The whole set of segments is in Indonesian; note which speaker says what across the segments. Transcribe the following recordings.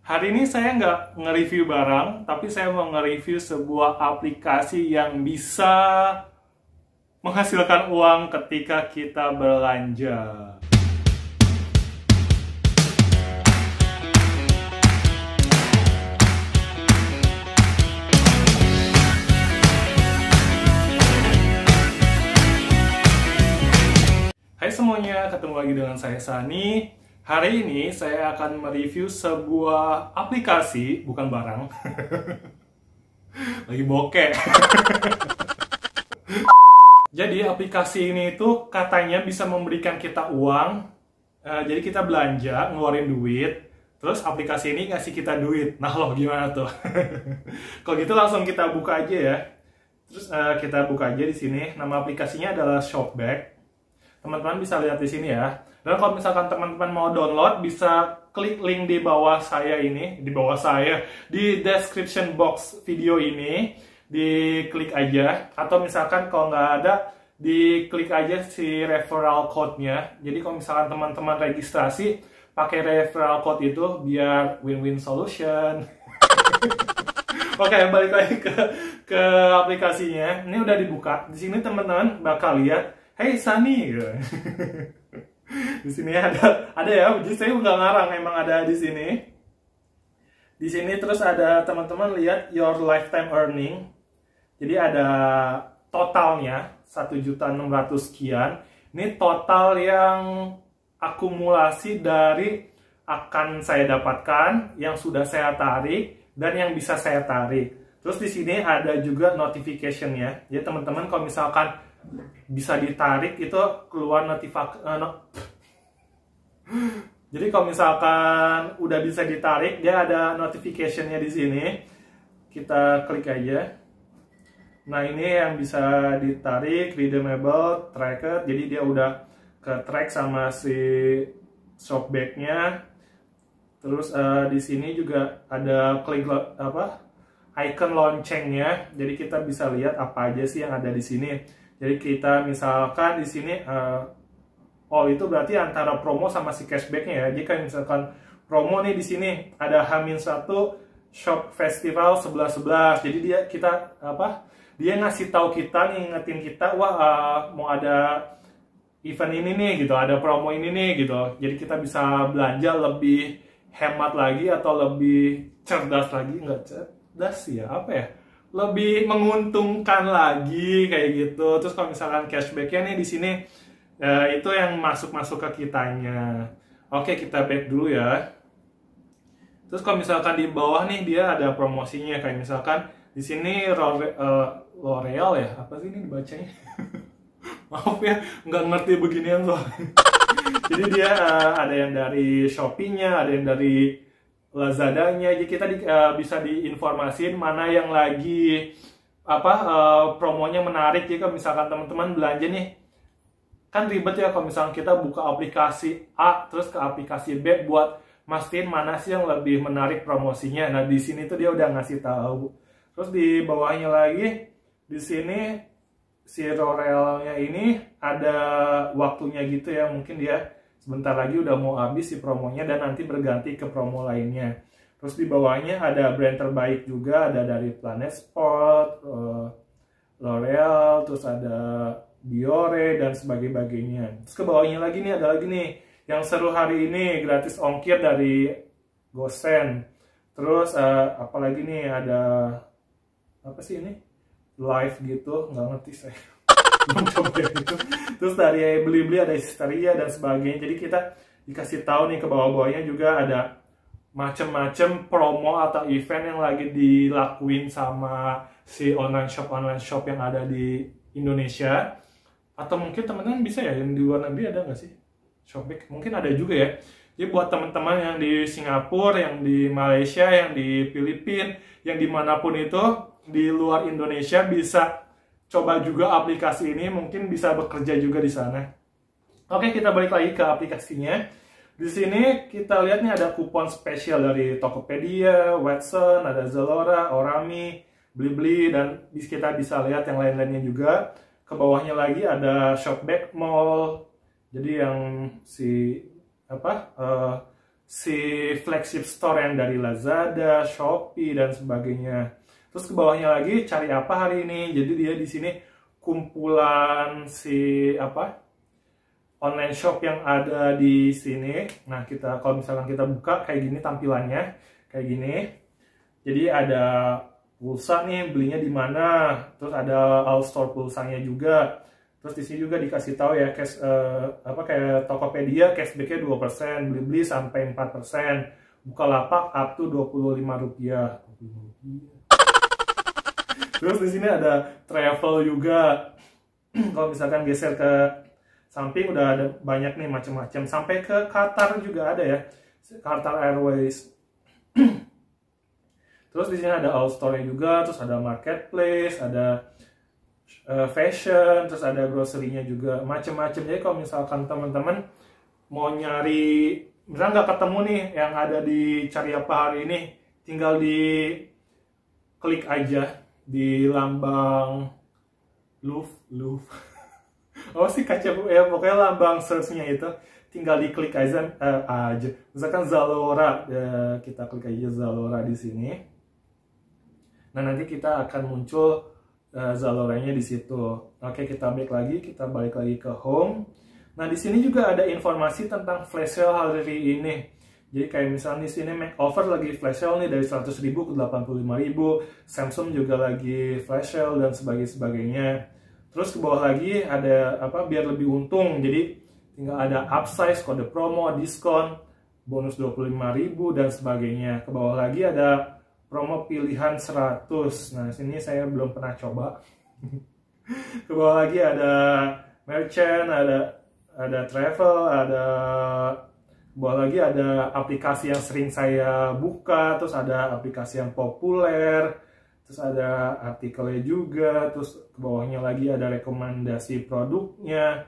Speaker 1: Hari ini saya nggak nge-review barang, tapi saya mau nge-review sebuah aplikasi yang bisa menghasilkan uang ketika kita belanja. Hai semuanya, ketemu lagi dengan saya Sani. Hari ini saya akan mereview sebuah aplikasi, bukan barang. Lagi bokeh. Jadi aplikasi ini tuh katanya bisa memberikan kita uang. Jadi kita belanja, ngeluarin duit, terus aplikasi ini ngasih kita duit. Nah loh gimana tuh? Kalau gitu langsung kita buka aja ya. Terus kita buka aja di sini. Nama aplikasinya adalah Shopback. Teman-teman bisa lihat di sini ya. Dan kalau misalkan teman-teman mau download, bisa klik link di bawah saya ini, di description box video ini, diklik aja. Atau misalkan kalau nggak ada, diklik aja si referral code-nya. Jadi kalau misalkan teman-teman registrasi, pakai referral code itu biar win-win solution. Oke, balik lagi ke aplikasinya. Ini udah dibuka. Di sini teman-teman bakal lihat, hey Sunny. Di sini ada ya, jadi saya nggak ngarang, emang ada di sini. Di sini terus ada teman-teman lihat your lifetime earning. Jadi ada totalnya 1.600.000 sekian. Ini total yang akumulasi dari akan saya dapatkan, yang sudah saya tarik dan yang bisa saya tarik. Terus di sini ada juga notification-nya. Jadi teman-teman kalau misalkan bisa ditarik itu keluar notifikasi. Jadi kalau misalkan udah bisa ditarik, dia ada notification-nya di sini. Kita klik aja. Nah ini yang bisa ditarik, redeemable, tracker. Jadi dia udah ke track sama si Shopback-nya. Terus di sini juga ada klik icon loncengnya. Jadi kita bisa lihat apa aja sih yang ada di sini. Jadi kita misalkan di sini all itu berarti antara promo sama si cashbacknya ya. Jika misalkan promo nih di sini ada H-1 Shop Festival 11.11. Jadi dia ngasih tahu kita, ngingetin kita, wah mau ada event ini nih gitu, ada promo ini nih gitu. Jadi kita bisa belanja lebih hemat lagi atau lebih cerdas lagi, nggak cerdas ya, apa ya? Lebih menguntungkan lagi kayak gitu. Terus kalau misalkan cashbacknya nih di sini itu yang masuk ke kitanya. Oke, kita back dulu ya. Terus kalau misalkan di bawah nih dia ada promosinya, kayak misalkan di sini L'Oreal ya, apa sih ini dibacanya? Maaf ya, nggak ngerti beginian loh. Jadi dia ada yang dari Shopee-nya, ada yang dari Lazadanya. Jadi kita bisa diinformasiin mana yang lagi promonya menarik. Jadi kalau misalkan teman-teman belanja nih, kan ribet ya kalau misalkan kita buka aplikasi A terus ke aplikasi B buat mastiin mana sih yang lebih menarik promosinya. Nah di sini tuh dia udah ngasih tahu. Terus di bawahnya lagi di sini si L'Oreal-nya ini ada waktunya gitu ya, mungkin dia sebentar lagi udah mau habis si promonya dan nanti berganti ke promo lainnya. Terus di bawahnya ada brand terbaik juga, ada dari Planet Sport, L'Oreal, terus ada Biore dan sebagainya. Terus ke bawahnya lagi nih ada lagi nih yang seru hari ini, gratis ongkir dari Gosen. Terus apalagi nih ada apa sih ini? Live gitu, nggak ngerti saya. Terus dari beli-beli ada histeria dan sebagainya. Jadi kita dikasih tahu nih ke bawah-bawahnya juga ada macem-macem promo atau event yang lagi dilakuin sama si online shop yang ada di Indonesia. Atau mungkin teman-teman bisa ya yang di luar negeri ada nggak sih Shopback? Mungkin ada juga ya. Jadi buat teman-teman yang di Singapura, yang di Malaysia, yang di Filipina, yang dimanapun itu di luar Indonesia bisa coba juga aplikasi ini, mungkin bisa bekerja juga di sana. Oke, kita balik lagi ke aplikasinya. Di sini kita lihat nih ada kupon spesial dari Tokopedia, Watson, ada Zalora, Orami, Blibli, dan kita bisa lihat yang lain-lainnya juga. Ke bawahnya lagi ada Shopback Mall. Jadi yang si si flagship store yang dari Lazada, Shopee dan sebagainya. Terus ke bawahnya lagi cari apa hari ini. Jadi dia di sini kumpulan si online shop yang ada di sini. Nah, kita kalau misalkan kita buka kayak gini tampilannya, kayak gini. Jadi ada pulsa nih, belinya di mana. Terus ada all store pulsanya juga. Terus di sini juga dikasih tahu ya kayak Tokopedia cashbacknya 2%, beli-beli sampai 4%. Bukalapak up to Rp25. Terus di sini ada travel juga. Kalau misalkan geser ke samping udah ada banyak nih macam-macam. Sampai ke Qatar juga ada ya, Qatar Airways. Terus di sini ada all store juga, terus ada marketplace, ada fashion, terus ada grocery-nya juga, macam-macam. Jadi kalau misalkan teman-teman mau nyari, misalnya nggak ketemu nih yang ada di cari apa hari ini, tinggal di klik aja di lambang Louvre. Oh sih kaca ya, pokoknya lambang search-nya itu tinggal diklik aja. Misalkan Zalora, kita klik aja Zalora di sini. Nah nanti kita akan muncul Zaloranya di situ. Oke, kita balik lagi ke home. Nah di sini juga ada informasi tentang flash sale hari ini. Jadi kayak misalnya di sini makeover lagi flash sale nih dari 100.000 ke 85.000. Samsung juga lagi flash sale dan sebagainya. Terus ke bawah lagi ada biar lebih untung. Jadi tinggal ada upsize, kode promo, diskon, bonus 25.000 dan sebagainya. Ke bawah lagi ada promo pilihan 100. Nah, sini saya belum pernah coba. Ke bawah lagi ada merchant, ada travel, ke bawah lagi ada aplikasi yang sering saya buka, terus ada aplikasi yang populer, terus ada artikelnya juga, terus ke bawahnya lagi ada rekomendasi produknya.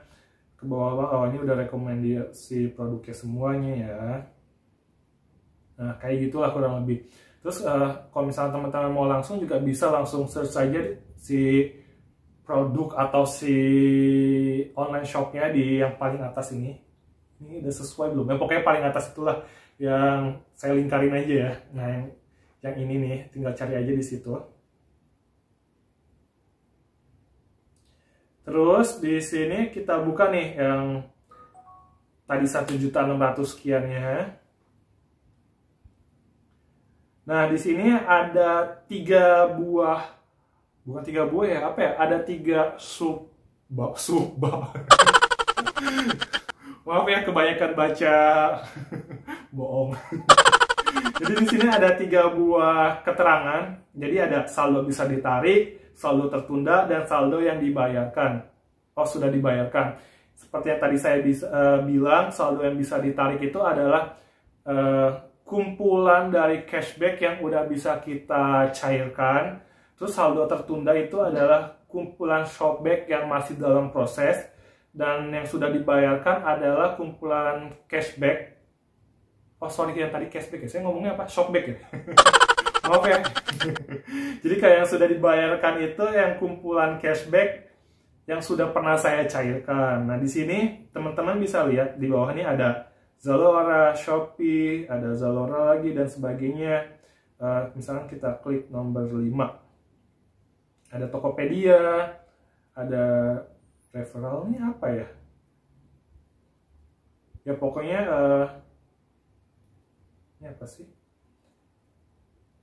Speaker 1: Ke bawah ini udah rekomendasi produknya semuanya ya. Nah, kayak gitulah kurang lebih. Terus kalau misalnya teman-teman mau langsung juga bisa langsung search saja si produk atau si online shopnya di yang paling atas ini. Ini udah sesuai belum? Pokoknya paling atas itulah yang saya lingkarin aja ya. Nah yang ini nih tinggal cari aja di situ. Terus di sini kita buka nih yang tadi 1.600.000 sekiannya. Nah, di sini ada 3 buah, bukan 3 buah ya, ada 3 subbar. Maaf ya, kebanyakan baca bohong. Jadi di sini ada 3 buah keterangan. Jadi ada saldo bisa ditarik, saldo tertunda, dan saldo yang dibayarkan. Oh, sudah dibayarkan. Seperti yang tadi saya bilang, saldo yang bisa ditarik itu adalah kumpulan dari cashback yang udah bisa kita cairkan. Terus saldo tertunda itu adalah kumpulan shopback yang masih dalam proses. Dan yang sudah dibayarkan adalah kumpulan cashback. Oh sorry, yang tadi cashback ya, saya ngomongnya apa? Shopback ya? Maaf ya. Jadi kayak yang sudah dibayarkan itu yang kumpulan cashback yang sudah pernah saya cairkan. Nah di sini teman-teman bisa lihat di bawah ini ada Zalora, Shopee, ada Zalora lagi dan sebagainya. Misalnya kita klik nomor 5. Ada Tokopedia, ada referralnya apa ya? Ya pokoknya ini apa sih?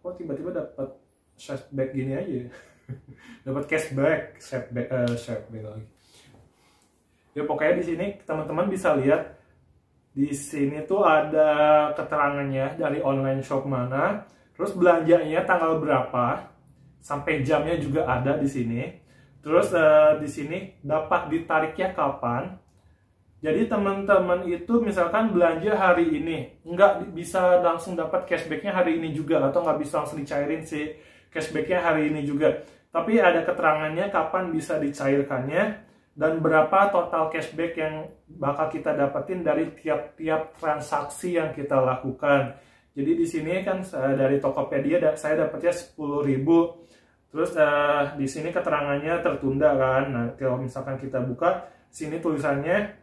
Speaker 1: Kok tiba-tiba dapat cashback gini aja? Dapat cashback lagi. Ya pokoknya di sini teman-teman bisa lihat. Di sini tuh ada keterangannya dari online shop mana, terus belanjanya tanggal berapa, sampai jamnya juga ada di sini. Terus di sini dapat ditariknya kapan. Jadi teman-teman itu misalkan belanja hari ini, nggak bisa langsung dapat cashbacknya hari ini juga, atau nggak bisa langsung dicairin si cashbacknya hari ini juga. Tapi ada keterangannya kapan bisa dicairkannya, dan berapa total cashback yang bakal kita dapetin dari tiap-tiap transaksi yang kita lakukan. Jadi di sini kan dari Tokopedia saya dapatnya 10.000. Terus di sini keterangannya tertunda kan. Nah, kalau misalkan kita buka, sini tulisannya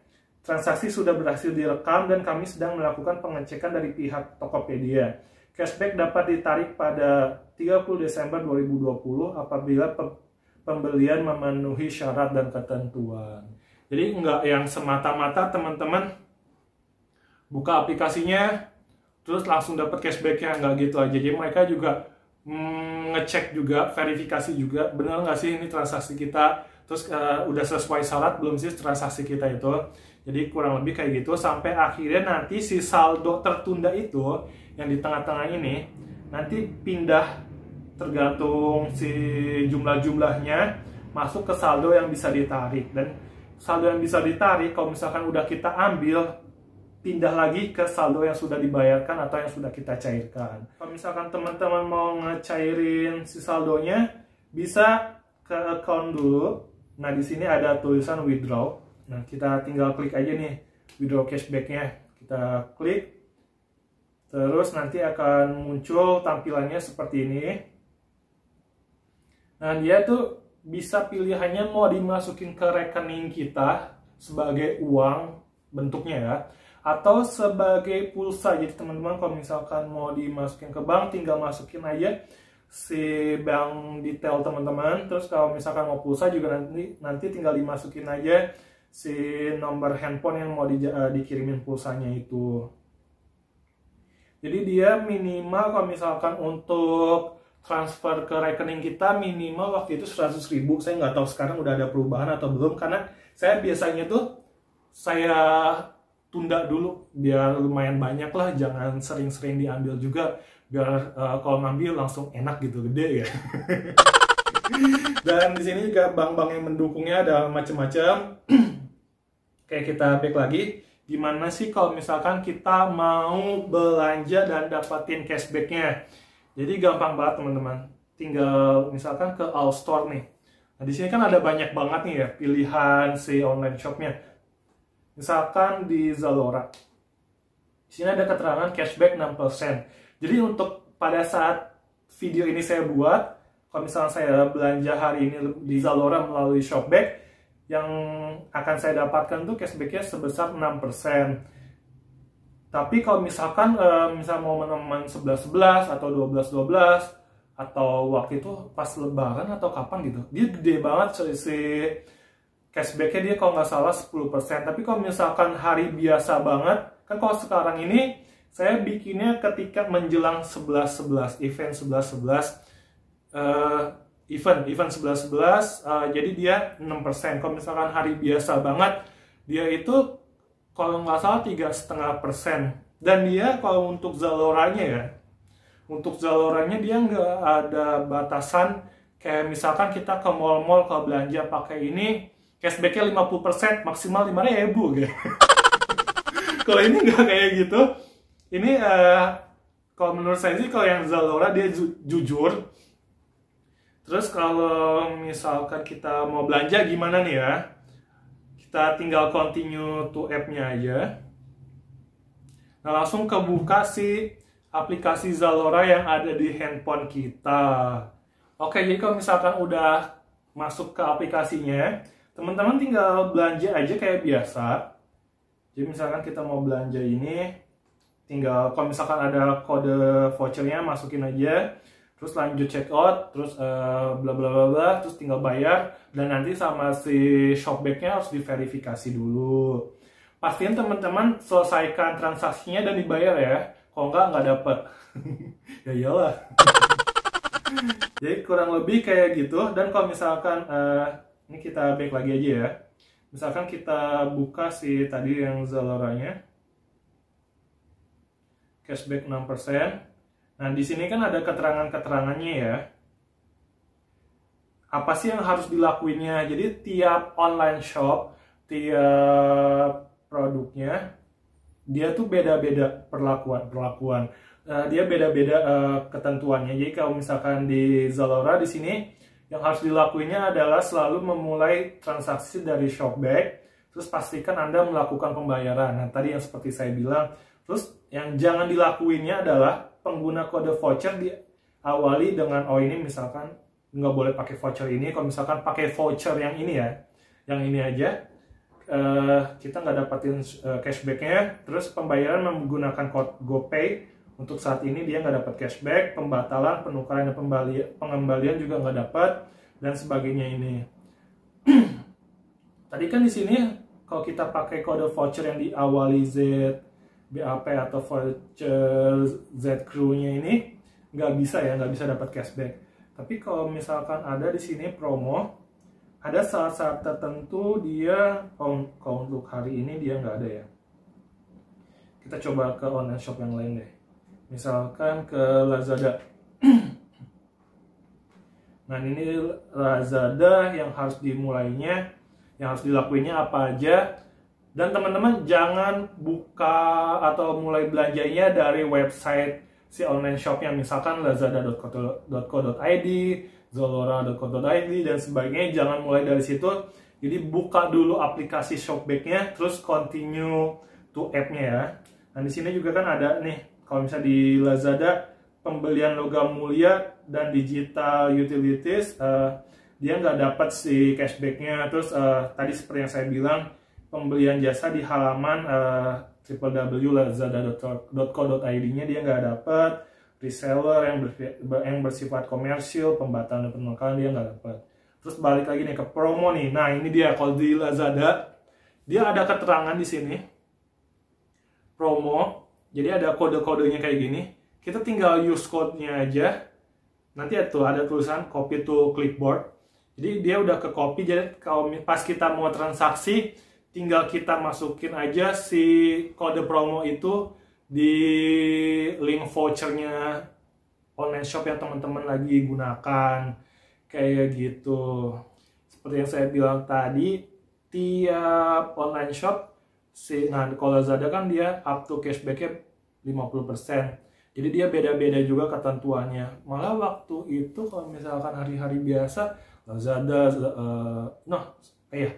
Speaker 1: transaksi sudah berhasil direkam dan kami sedang melakukan pengecekan dari pihak Tokopedia. Cashback dapat ditarik pada 30 Desember 2020 apabila pembelian memenuhi syarat dan ketentuan. Jadi nggak yang semata-mata teman-teman buka aplikasinya terus langsung dapat cashbacknya, nggak gitu aja. Jadi mereka juga ngecek juga, verifikasi juga, benar nggak sih ini transaksi kita, terus udah sesuai syarat belum sih transaksi kita itu. Jadi kurang lebih kayak gitu, sampai akhirnya nanti si saldo tertunda itu yang di tengah-tengah ini nanti pindah tergantung si jumlah-jumlahnya masuk ke saldo yang bisa ditarik. Dan saldo yang bisa ditarik kalau misalkan udah kita ambil, pindah lagi ke saldo yang sudah dibayarkan atau yang sudah kita cairkan. Kalau misalkan teman-teman mau ngecairin si saldonya, bisa ke account dulu. Nah, di sini ada tulisan withdraw. Nah, kita tinggal klik aja nih withdraw cashbacknya. Kita klik, terus nanti akan muncul tampilannya seperti ini. Nah, dia tuh bisa pilihannya mau dimasukin ke rekening kita sebagai uang bentuknya ya, atau sebagai pulsa. Jadi teman-teman kalau misalkan mau dimasukin ke bank, tinggal masukin aja si bank detail teman-teman. Terus kalau misalkan mau pulsa juga nanti tinggal dimasukin aja si nomor handphone yang mau dikirimin pulsanya itu. Jadi dia minimal kalau misalkan untuk transfer ke rekening kita minimal waktu itu 100.000. Saya nggak tahu sekarang udah ada perubahan atau belum, karena saya biasanya tuh saya tunda dulu biar lumayan banyak lah, jangan sering-sering diambil juga, biar kalau ngambil langsung enak gitu, gede ya. Dan di sini juga bank-bank yang mendukungnya ada macam-macam. Kayak kita back lagi, gimana sih kalau misalkan kita mau belanja dan dapatin cashbacknya? Jadi gampang banget teman-teman, tinggal misalkan ke All Store nih. Nah di sini kan ada banyak banget nih ya pilihan si online shopnya. Misalkan di Zalora, di sini ada keterangan cashback 6%. Jadi untuk pada saat video ini saya buat, kalau misalnya saya belanja hari ini di Zalora melalui Shopback, yang akan saya dapatkan tuh cashbacknya sebesar 6%. Tapi kalau misalkan misal mau menemukan 11.11 atau 12.12 atau waktu itu pas lebaran atau kapan gitu, dia gede banget si cashbacknya, dia kalau nggak salah 10%. Tapi kalau misalkan hari biasa banget, kan kalau sekarang ini saya bikinnya ketika menjelang 11.11, event 11.11, event 11.11, jadi dia 6%. Kalau misalkan hari biasa banget, dia itu kalau nggak salah 3,5%. Dan dia kalau untuk Zaloranya ya, untuk Zaloranya dia nggak ada batasan. Kayak misalkan kita ke mall-mall kalau belanja pakai ini, cashbacknya 50%, maksimal 5.000 gitu. Kalau ini nggak kayak gitu. Ini kalau menurut saya sih kalau yang Zalora dia jujur. Terus kalau misalkan kita mau belanja gimana nih ya, kita tinggal continue to app-nya aja. Nah langsung kebuka si aplikasi Zalora yang ada di handphone kita. Oke, jadi kalau misalkan udah masuk ke aplikasinya, teman-teman tinggal belanja aja kayak biasa. Jadi misalkan kita mau belanja ini, tinggal kalau misalkan ada kode vouchernya masukin aja, terus lanjut checkout, terus bla bla bla bla, terus tinggal bayar, dan nanti sama si Shopback-nya harus diverifikasi dulu. Pastiin teman-teman selesaikan transaksinya dan dibayar ya, kalau nggak dapet. Ya iyalah. Jadi kurang lebih kayak gitu. Dan kalau misalkan ini kita back lagi aja ya. Misalkan kita buka si tadi yang Zaloranya, cashback 6%. Nah, di sini kan ada keterangan-keterangannya ya. Apa sih yang harus dilakuinnya? Jadi tiap online shop, tiap produknya, dia tuh beda-beda perlakuan. Dia beda-beda ketentuannya. Jadi kalau misalkan di Zalora di sini, yang harus dilakuinnya adalah selalu memulai transaksi dari Shopback, terus pastikan Anda melakukan pembayaran. Nah, tadi yang seperti saya bilang. Terus yang jangan dilakuinnya adalah pengguna kode voucher diawali dengan, oh ini misalkan nggak boleh pakai voucher ini. Kalau misalkan pakai voucher yang ini ya, yang ini aja, kita nggak dapetin cashbacknya. Terus pembayaran menggunakan kode GoPay, untuk saat ini dia nggak dapat cashback. Pembatalan, penukaran, dan pengembalian juga nggak dapat, dan sebagainya ini. Tadi kan di sini kalau kita pakai kode voucher yang diawali Z BAP atau voucher Z Crew-nya ini nggak bisa ya, nggak bisa dapat cashback. Tapi kalau misalkan ada di sini promo, ada saat-saat tertentu dia, kalau untuk hari ini dia nggak ada ya. Kita coba ke online shop yang lain deh. Misalkan ke Lazada. Nah ini Lazada yang harus dimulainya, yang harus dilakuinnya apa aja. Dan teman-teman jangan buka atau mulai belanjanya dari website si online shopnya, misalkan lazada.co.id, zalora.co.id, dan sebagainya. Jangan mulai dari situ. Jadi buka dulu aplikasi Shopback-nya, terus continue to app-nya ya. Nah di sini juga kan ada nih, kalau misalnya di Lazada pembelian logam mulia dan digital utilities, dia nggak dapat si cashback-nya. Terus tadi seperti yang saya bilang, pembelian jasa di halaman www.lazada.co.id-nya dia nggak dapat. Reseller yang bersifat komersil, pembatalan dan penukaran dia nggak dapat. Terus balik lagi nih ke promo nih. Nah ini dia, kalau di Lazada dia ada keterangan di sini promo. Jadi ada kode-kodenya kayak gini. Kita tinggal use code-nya aja. Nanti ada tulisan copy to clipboard. Jadi dia udah ke copy. Jadi kalau pas kita mau transaksi, tinggal kita masukin aja si kode promo itu di link vouchernya online shop yang teman-teman lagi gunakan. Kayak gitu. Seperti yang saya bilang tadi, tiap online shop, nah kalau Lazada kan dia up to cashback-nya 50%. Jadi dia beda-beda juga ketentuannya. Malah waktu itu kalau misalkan hari-hari biasa, Lazada,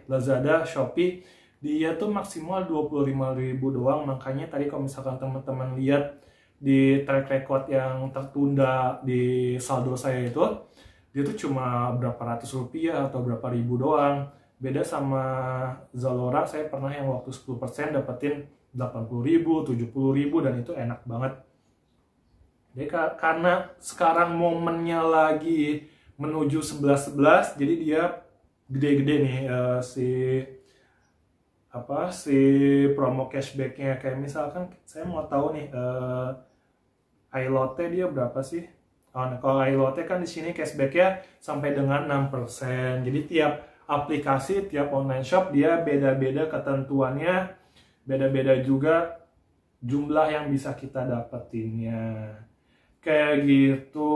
Speaker 1: Lazada, Shopee, dia tuh maksimal 25.000 doang. Makanya tadi kalau misalkan teman-teman lihat di track record yang tertunda di saldo saya itu, dia tuh cuma berapa ratus rupiah atau berapa ribu doang. Beda sama Zalora, saya pernah yang waktu 10% dapetin 80.000, 70.000, dan itu enak banget. Jadi karena sekarang momennya lagi menuju 11-11, jadi dia gede-gede nih si promo cashbacknya. Kayak misalkan saya mau tahu nih iLotte dia berapa sih? Kalau iLotte kan di sini cashbacknya sampai dengan 6%. Jadi tiap aplikasi, tiap online shop dia beda-beda ketentuannya, beda-beda juga jumlah yang bisa kita dapetinnya. Kayak gitu.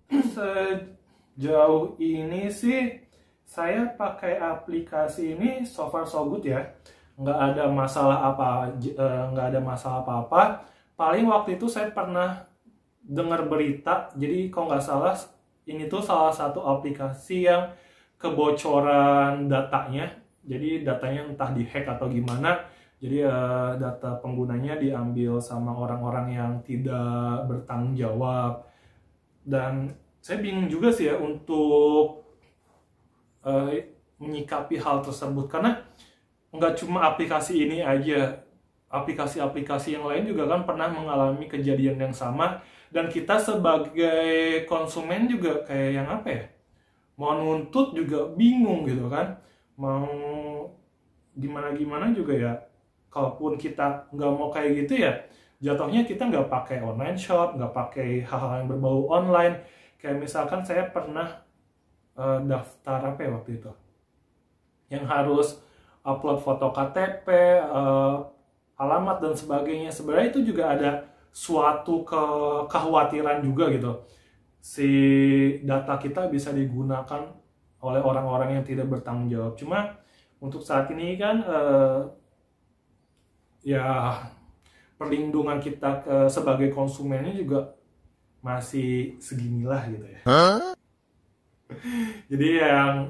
Speaker 1: Sejauh ini sih saya pakai aplikasi ini so far so good ya. Nggak ada masalah apa-apa. Paling waktu itu saya pernah dengar berita, jadi kalau nggak salah ini tuh salah satu aplikasi yang kebocoran datanya. Jadi datanya entah dihack atau gimana. Jadi data penggunanya diambil sama orang-orang yang tidak bertanggung jawab. Dan saya bingung juga sih ya untuk menyikapi hal tersebut. Karena nggak cuma aplikasi ini aja. Aplikasi-aplikasi yang lain juga kan pernah mengalami kejadian yang sama. Dan kita sebagai konsumen juga kayak yang apa ya? Mau nuntut juga bingung gitu kan. Mau gimana-gimana juga ya. Kalaupun kita nggak mau kayak gitu ya, jatuhnya kita nggak pakai online shop, nggak pakai hal-hal yang berbau online. Kayak misalkan saya pernah daftar apa ya waktu itu, yang harus upload foto KTP, alamat dan sebagainya. Sebenarnya itu juga ada suatu kekhawatiran juga gitu. Si data kita bisa digunakan oleh orang-orang yang tidak bertanggung jawab. Cuma untuk saat ini kan ya perlindungan kita sebagai konsumennya juga masih seginilah gitu ya. Jadi yang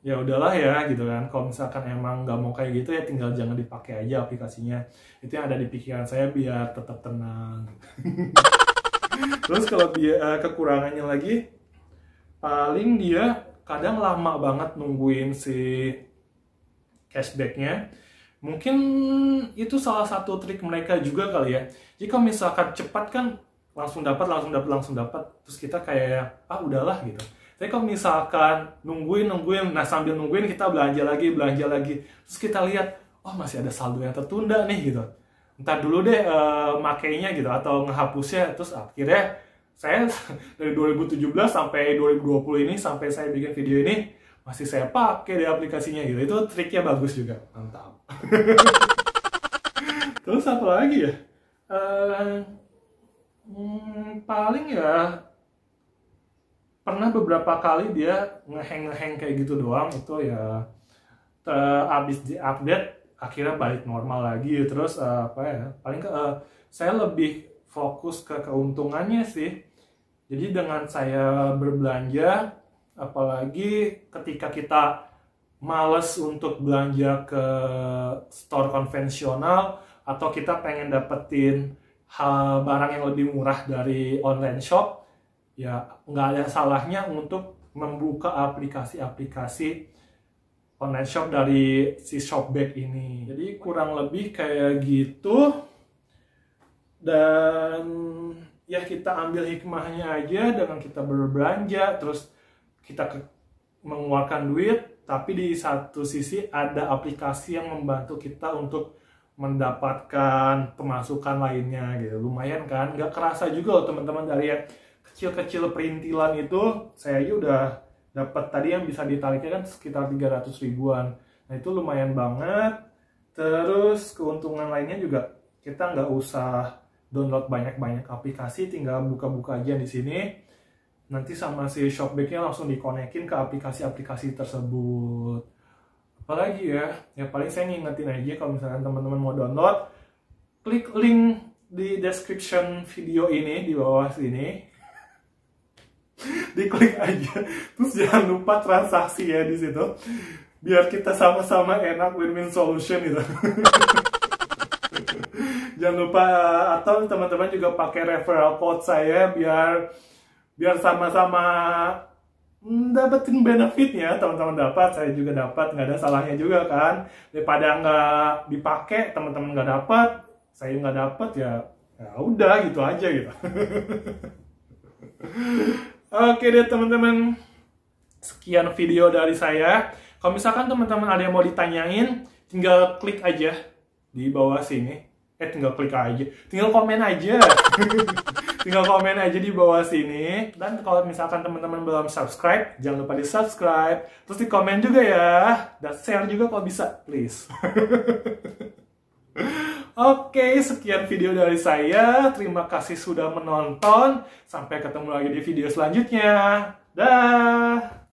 Speaker 1: ya udahlah ya gitu kan. Kalau misalkan emang nggak mau kayak gitu ya tinggal jangan dipakai aja aplikasinya. Itu yang ada di pikiran saya biar tetap tenang. Terus kalau dia kekurangannya lagi, paling dia kadang lama banget nungguin si cashbacknya. Mungkin itu salah satu trik mereka juga kali ya. Jika misalkan cepat kan langsung dapat, terus kita kayak udahlah gitu. Tapi kalau misalkan nungguin, nah sambil nungguin kita belanja lagi, terus kita lihat, oh masih ada saldo yang tertunda nih gitu. Ntar dulu deh makainya gitu atau ngehapusnya, terus akhirnya saya dari 2017 sampai 2020 ini sampai saya bikin video ini masih saya pakai di aplikasinya gitu. Itu triknya bagus juga, mantap. Terus apa lagi ya? Paling ya pernah beberapa kali dia ngehang kayak gitu doang, itu ya abis di update akhirnya balik normal lagi. Terus paling saya lebih fokus ke keuntungannya sih. Jadi dengan saya berbelanja, apalagi ketika kita males untuk belanja ke store konvensional atau kita pengen dapetin barang yang lebih murah dari online shop, ya nggak ada salahnya untuk membuka aplikasi-aplikasi online shop dari si Shopback ini. Jadi kurang lebih kayak gitu. Dan ya kita ambil hikmahnya aja dengan kita berbelanja, terus kita mengeluarkan duit, tapi di satu sisi ada aplikasi yang membantu kita untuk mendapatkan pemasukan lainnya gitu. Lumayan kan, nggak kerasa juga loh teman-teman, dari yang kecil-kecil perintilan itu saya aja udah dapat tadi yang bisa ditariknya kan sekitar 300 ribuan. Nah itu lumayan banget. Terus keuntungan lainnya juga kita nggak usah download banyak-banyak aplikasi, tinggal buka-buka aja di sini. Nanti sama si Shopback-nya langsung dikonekin ke aplikasi-aplikasi tersebut. Apalagi ya paling saya ngingetin aja kalau misalkan teman-teman mau download, klik link di description video ini di bawah sini. Diklik aja, terus jangan lupa transaksi ya di situ, biar kita sama-sama enak, win-win solution gitu. Jangan lupa, atau teman-teman juga pakai referral code saya biar sama-sama dapetin benefitnya. Teman-teman dapat, saya juga dapat, nggak ada salahnya juga kan. Daripada nggak dipakai, teman-teman nggak dapat, saya nggak dapat, ya udah gitu aja gitu. Oke deh teman-teman, sekian video dari saya. Kalau misalkan teman-teman ada yang mau ditanyain, tinggal klik aja di bawah sini. Tinggal klik aja, tinggal komen aja. Tinggal komen aja di bawah sini. Dan kalau misalkan teman-teman belum subscribe, jangan lupa di subscribe. Terus di komen juga ya, dan share juga kalau bisa, please. Oke, sekian video dari saya. Terima kasih sudah menonton. Sampai ketemu lagi di video selanjutnya. Dah.